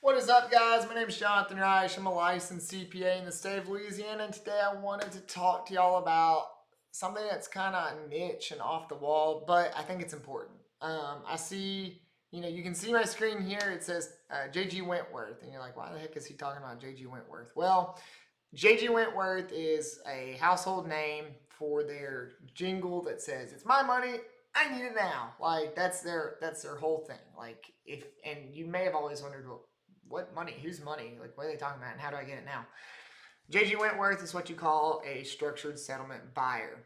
What is up, guys? My name is Jonathan Reich. I'm a licensed CPA in the state of Louisiana, and today I wanted to talk to y'all about something that's kind of niche and off the wall, but I think it's important. I see, you can see my screen here. It says JG Wentworth, and you're like, why the heck is he talking about JG Wentworth? Well, JG Wentworth is a household name for their jingle that says, "It's my money, I need it now." Like that's their whole thing. Like and you may have always wondered, well, what money? Whose money? Like what are they talking about? And how do I get it now? JG Wentworth is what you call a structured settlement buyer.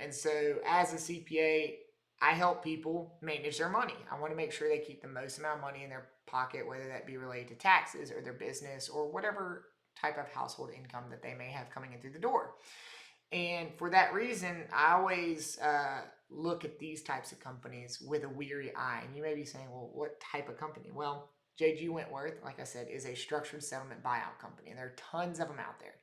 And so as a CPA, I help people manage their money. I want to make sure they keep the most amount of money in their pocket, whether that be related to taxes or their business or whatever type of household income that they may have coming in through the door. And for that reason, I always look at these types of companies with a weary eye. And you may be saying, well, what type of company? Well, JG Wentworth, like I said, is a structured settlement buyout company, and there are tons of them out there.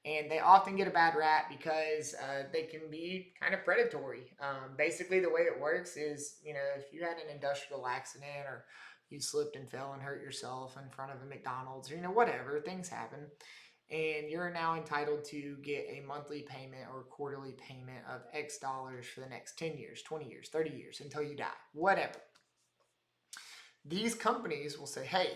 And they often get a bad rap because they can be kind of predatory. Basically, the way it works is, if you had an industrial accident or you slipped and fell and hurt yourself in front of a McDonald's or, whatever, things happen. And you're now entitled to get a monthly payment or quarterly payment of X dollars for the next 10 years, 20 years, 30 years until you die, whatever. These companies will say, hey,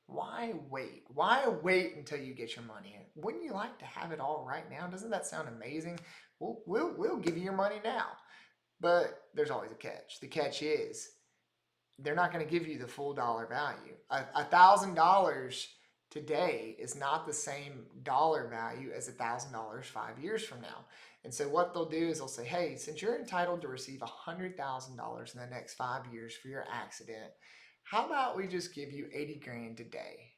why wait? Why wait until you get your money in? Wouldn't you like to have it all right now? Doesn't that sound amazing? We'll give you your money now. But there's always a catch. The catch is they're not going to give you the full dollar value. $1,000 today is not the same dollar value as $1,000 5 years from now. And so what they'll do is they'll say, hey, since you're entitled to receive $100,000 in the next 5 years for your accident, how about we just give you 80 grand today?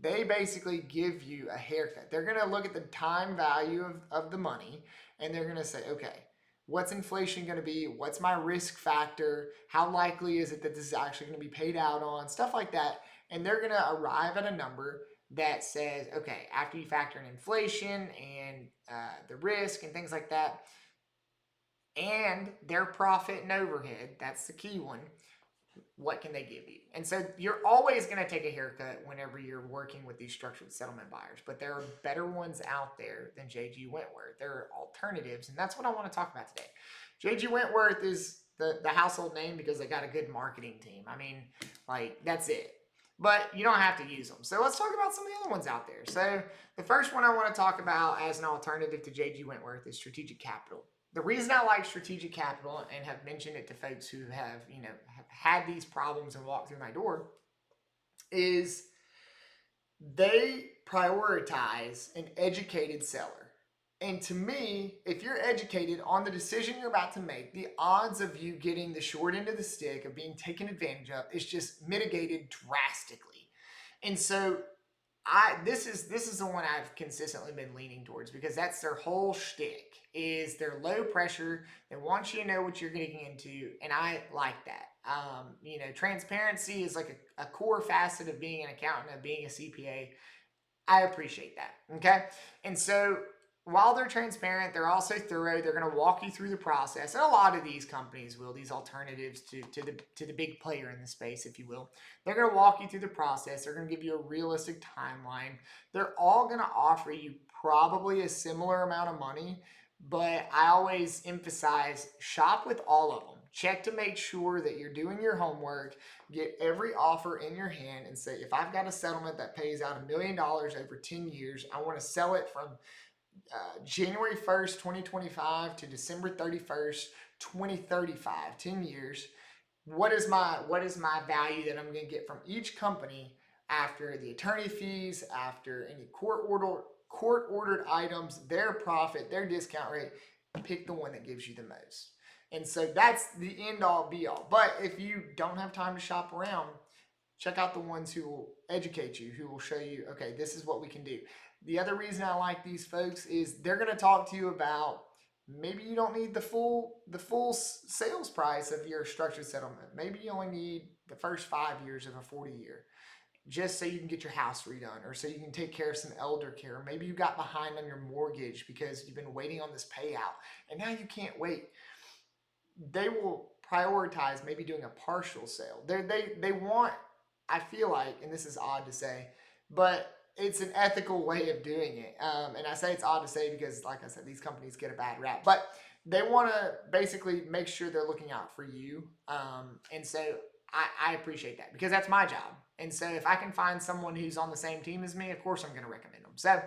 They basically give you a haircut. They're going to look at the time value of the money, and they're going to say, okay, what's inflation going to be? What's my risk factor? How likely is it that this is actually going to be paid out on? Stuff like that. And they're going to arrive at a number that says, okay, after you factor in inflation and the risk and things like that, and their profit and overhead, that's the key one, what can they give you? And so you're always going to take a haircut whenever you're working with these structured settlement buyers, but there are better ones out there than JG Wentworth. There are alternatives, and that's what I want to talk about today. JG Wentworth is the household name because they got a good marketing team. I mean, like, that's it. But you don't have to use them. So let's talk about some of the other ones out there. So the first one I want to talk about as an alternative to JG Wentworth is Strategic Capital. The reason I like Strategic Capital and have mentioned it to folks who have had these problems and walked through my door is they prioritize an educated seller. And to me, if you're educated on the decision you're about to make, the odds of you getting the short end of the stick, of being taken advantage of, is just mitigated drastically. And so this is the one I've consistently been leaning towards because that's their whole shtick. Is they're low pressure. They want you to know what you're getting into, and I like that. Transparency is like a core facet of being an accountant, of being a CPA. I appreciate that. Okay, and so while they're transparent, they're also thorough. They're going to walk you through the process, and a lot of these companies will. These alternatives to the big player in the space, if you will, they're going to walk you through the process. They're going to give you a realistic timeline. They're all going to offer you probably a similar amount of money. But I always emphasize shop with all of them. Check to make sure that you're doing your homework. Get every offer in your hand and say, if I've got a settlement that pays out $1 million over 10 years, I want to sell it from January 1st, 2025 to December 31st, 2035, 10 years. What is my value that I'm going to get from each company after the attorney fees, after any court-ordered items, their profit, their discount rate? Pick the one that gives you the most. And so that's the end-all, be-all. But if you don't have time to shop around, check out the ones who will educate you, who will show you, okay, this is what we can do. The other reason I like these folks is they're going to talk to you about maybe you don't need the full sales price of your structured settlement. Maybe you only need the first 5 years of a 40-year. Just so you can get your house redone, or so you can take care of some elder care. Maybe you got behind on your mortgage because you've been waiting on this payout and now you can't wait. They will prioritize maybe doing a partial sale. They want I feel like, and this is odd to say, but it's an ethical way of doing it. And I say it's odd to say because, like I said, these companies get a bad rap, but they want to basically make sure they're looking out for you. And so I appreciate that because that's my job. And so if I can find someone who's on the same team as me, of course I'm going to recommend them. So,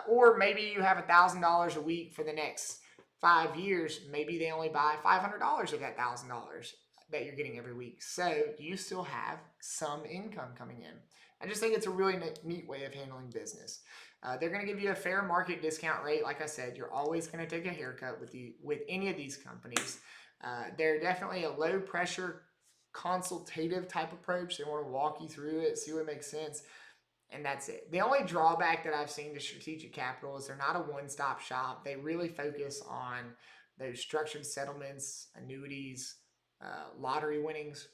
or maybe you have $1,000 a week for the next 5 years. Maybe they only buy $500 of that $1,000 that you're getting every week. So you still have some income coming in. I just think it's a really neat way of handling business. They're going to give you a fair market discount rate. Like I said, you're always going to take a haircut with any of these companies. They're definitely a low pressure consultative type approach. They want to walk you through it, see what makes sense, and that's it. The only drawback that I've seen to Strategic Capital is they're not a one-stop shop. They really focus on those structured settlements, annuities, lottery winnings.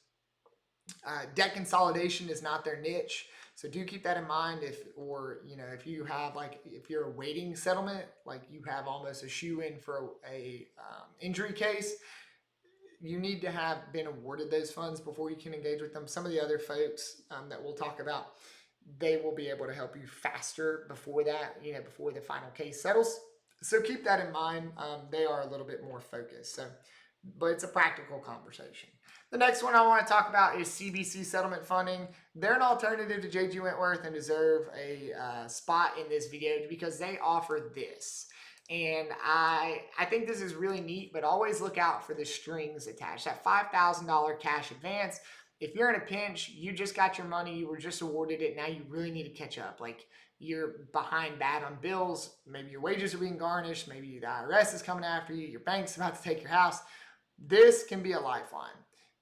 Debt consolidation is not their niche, so do keep that in mind. If you have if you're awaiting settlement, like you have almost a shoe in for a injury case, you need to have been awarded those funds before you can engage with them. Some of the other folks that we'll talk about, they will be able to help you faster before that, before the final case settles. So keep that in mind. They are a little bit more focused. But it's a practical conversation. The next one I want to talk about is CBC Settlement Funding. They're an alternative to JG Wentworth and deserve a spot in this video because they offer this. And I think this is really neat, but always look out for the strings attached. That $5,000 cash advance. If you're in a pinch, you just got your money, you were just awarded it, now you really need to catch up. Like you're behind bad on bills, maybe your wages are being garnished, maybe the IRS is coming after you, your bank's about to take your house. This can be a lifeline.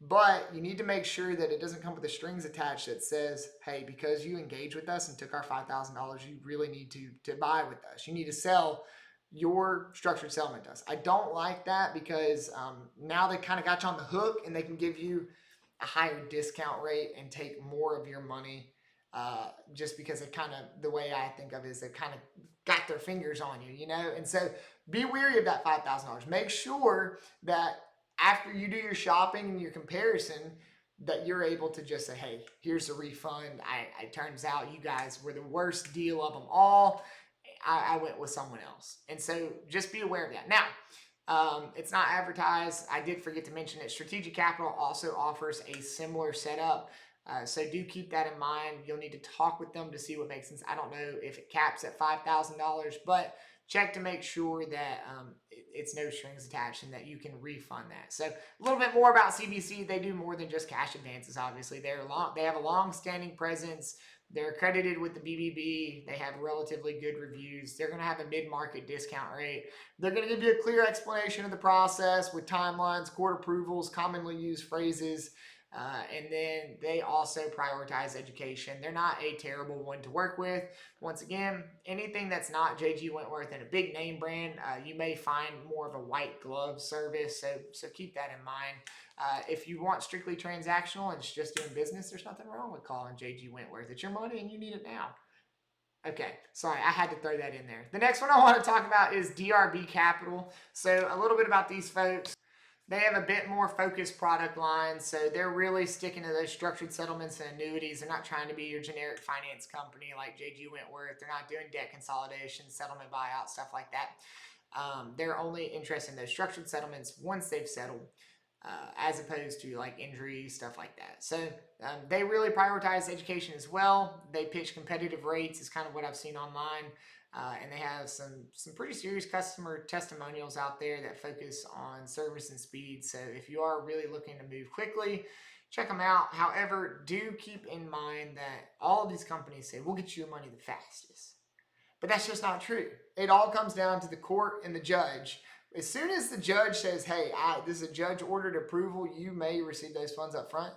But you need to make sure that it doesn't come with the strings attached that says, hey, because you engaged with us and took our $5,000, you really need to buy with us. You need to sell your structured settlement to us. I don't like that because now they kind of got you on the hook and they can give you a higher discount rate and take more of your money just because it kind of, the way I think of it is they kind of got their fingers on you, And so be wary of that $5,000. Make sure that after you do your shopping and your comparison, that you're able to just say, hey, here's a refund. It turns out you guys were the worst deal of them all. I went with someone else. And so just be aware of that. Now, it's not advertised. I did forget to mention that Strategic Capital also offers a similar setup. So do keep that in mind. You'll need to talk with them to see what makes sense. I don't know if it caps at $5,000, but check to make sure that it's no strings attached and that you can refund that. So a little bit more about CBC. They do more than just cash advances, obviously. They have a long-standing presence. They're accredited with the BBB. They have relatively good reviews. They're going to have a mid-market discount rate. They're going to give you a clear explanation of the process with timelines, court approvals, commonly used phrases, and then they also prioritize education. They're not a terrible one to work with. Once again, anything that's not JG Wentworth and a big name brand, you may find more of a white glove service. So keep that in mind. If you want strictly transactional and it's just doing business, there's nothing wrong with calling JG Wentworth. It's your money and you need it now. Okay, sorry, I had to throw that in there. The next one I want to talk about is DRB Capital. So a little bit about these folks. They have a bit more focused product line, so they're really sticking to those structured settlements and annuities. They're not trying to be your generic finance company like JG Wentworth. They're not doing debt consolidation, settlement buyout, stuff like that. They're only interested in those structured settlements once they've settled, as opposed to like injuries, stuff like that. So they really prioritize education as well. They pitch competitive rates is kind of what I've seen online. And they have some pretty serious customer testimonials out there that focus on service and speed. So if you are really looking to move quickly, check them out. However, do keep in mind that all of these companies say, we'll get you your money the fastest. But that's just not true. It all comes down to the court and the judge. As soon as the judge says, hey, this is a judge-ordered approval, you may receive those funds up front.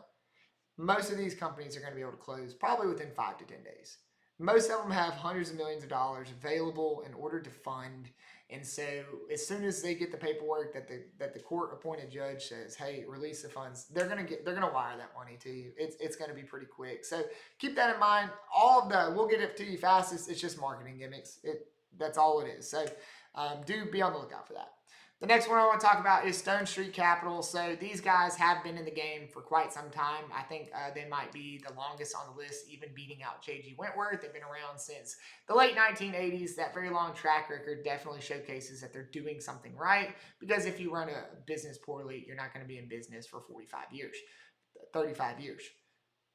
Most of these companies are going to be able to close probably within 5 to 10 days. Most of them have hundreds of millions of dollars available in order to fund. And so as soon as they get the paperwork that the court-appointed judge says, hey, release the funds, they're gonna wire that money to you. It's gonna be pretty quick. So keep that in mind. We'll get it to you fastest. It's just marketing gimmicks. That's all it is. So do be on the lookout for that. The next one I want to talk about is Stone Street Capital. So these guys have been in the game for quite some time. I think they might be the longest on the list, even beating out JG Wentworth. They've been around since the late 1980s. That very long track record definitely showcases that they're doing something right, because if you run a business poorly, you're not going to be in business for 45 years, 35 years.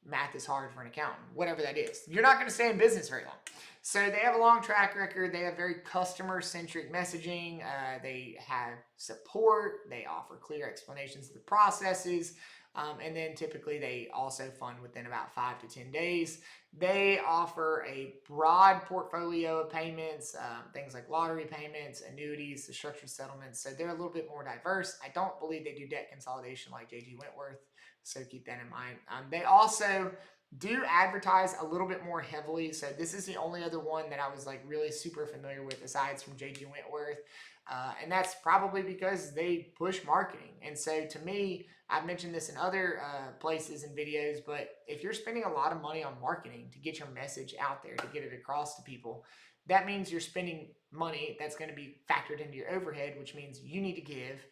Math is hard for an accountant, whatever that is. You're not going to stay in business very long. So they have a long track record. They have very customer-centric messaging. They have support. They offer clear explanations of the processes. And then typically they also fund within about 5 to 10 days. They offer a broad portfolio of payments, things like lottery payments, annuities, the structured settlements. So they're a little bit more diverse. I don't believe they do debt consolidation like JG Wentworth, so keep that in mind. They also do advertise a little bit more heavily. So this is the only other one that I was like really super familiar with aside from JG Wentworth. And that's probably because they push marketing. And so to me, I've mentioned this in other places and videos, but if you're spending a lot of money on marketing to get your message out there, to get it across to people, that means you're spending money that's going to be factored into your overhead, which means you need to give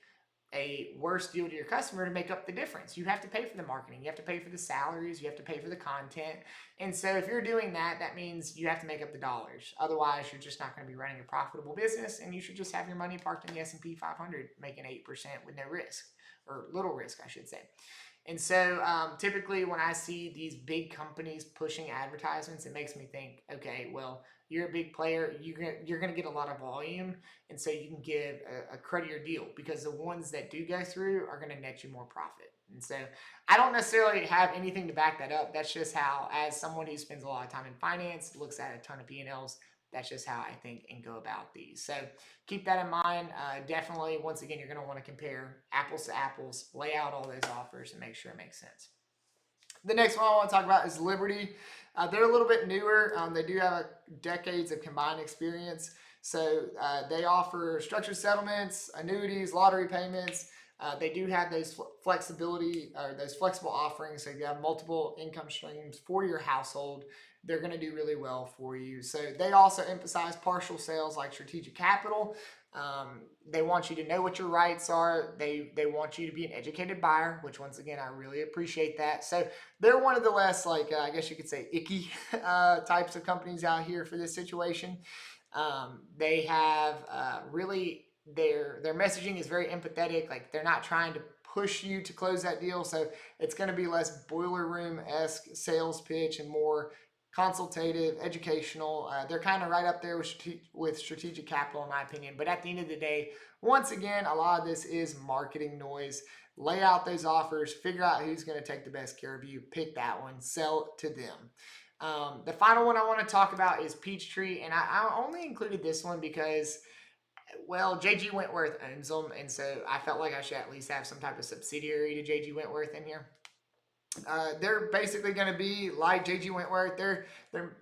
a worse deal to your customer to make up the difference. You have to pay for the marketing, you have to pay for the salaries, you have to pay for the content. And so if you're doing that, that means you have to make up the dollars. Otherwise, you're just not going to be running a profitable business, and you should just have your money parked in the S&P 500 making 8% with no risk, or little risk, I should say. And so typically when I see these big companies pushing advertisements, it makes me think, okay, well, you're a big player, you're gonna get a lot of volume, and so you can give a cruddier deal, because the ones that do go through are gonna net you more profit. And so I don't necessarily have anything to back that up. That's just how, as someone who spends a lot of time in finance, looks at a ton of P&Ls, that's just how I think and go about these. So keep that in mind. Definitely, once again, you're going to want to compare apples to apples, lay out all those offers, and make sure it makes sense. The next one I want to talk about is Liberty. They're a little bit newer. They do have decades of combined experience. So they offer structured settlements, annuities, lottery payments. They do have those flexibility, or those flexible offerings. So you have multiple income streams for your household. They're going to do really well for you. So they also emphasize partial sales like strategic capital. They want you to know what your rights are. They want you to be an educated buyer, which once again, I really appreciate that. So they're one of the less, like, I guess you could say, icky types of companies out here for this situation. They have really, their messaging is very empathetic. Like, they're not trying to push you to close that deal. So it's going to be less boiler room-esque sales pitch and more consultative, educational. They're kind of right up there with strategic capital, in my opinion. But at the end of the day, once again, a lot of this is marketing noise. Lay out those offers, figure out who's going to take the best care of you, pick that one, sell it to them. The final one I want to talk about is Peachtree, and I only included this one because, well, JG Wentworth owns them, and so I felt like I should at least have some type of subsidiary to JG Wentworth in here. They're basically going to be like JG Wentworth. They're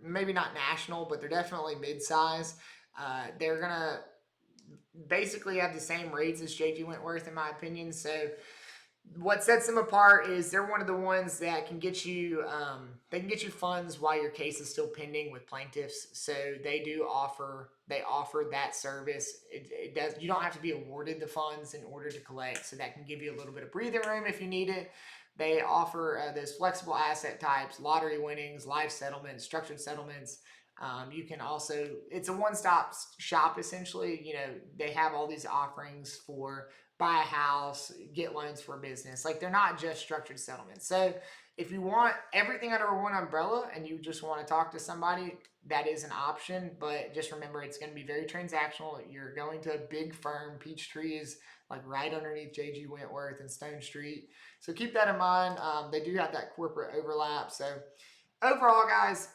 maybe not national, but they're definitely mid-size. They're going to basically have the same rates as JG Wentworth, in my opinion. So what sets them apart is they're one of the ones that can get you, they can get you funds while your case is still pending with plaintiffs. So they offer that service. It does, you don't have to be awarded the funds in order to collect. So that can give you a little bit of breathing room if you need it. They offer those flexible asset types, lottery winnings, life settlements, structured settlements. You can also, it's a one-stop shop essentially. You know, they have all these offerings for buy a house, get loans for a business. Like, they're not just structured settlements. So if you want everything under one umbrella and you just want to talk to somebody, that is an option. But just remember, it's going to be very transactional. You're going to a big firm. Peachtree is like right underneath JG Wentworth and Stone Street. So keep that in mind. They do have that corporate overlap. So overall, guys,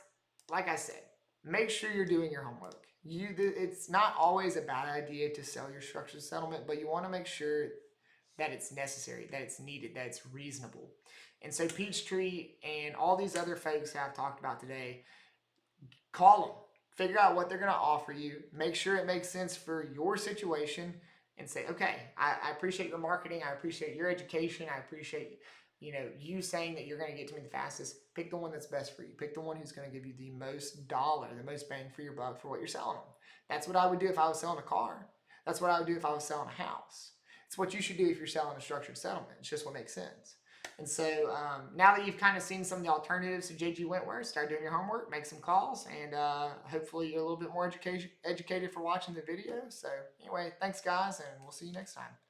like I said, make sure you're doing your homework. It's not always a bad idea to sell your structured settlement, but you want to make sure that it's necessary, that it's needed, that it's reasonable. And so Peachtree and all these other folks that I've talked about today, call them, figure out what they're going to offer you, make sure it makes sense for your situation, and say, okay, I appreciate your marketing, I appreciate your education, I appreciate you saying that you're going to get to me the fastest. Pick the one that's best for you. Pick the one who's going to give you the most dollar, the most bang for your buck for what you're selling them. That's what I would do if I was selling a car. That's what I would do if I was selling a house. It's what you should do if you're selling a structured settlement. It's just what makes sense. And so now that you've kind of seen some of the alternatives to JG Wentworth, start doing your homework, make some calls, and hopefully you're a little bit more educated for watching the video. So anyway, thanks guys, and we'll see you next time.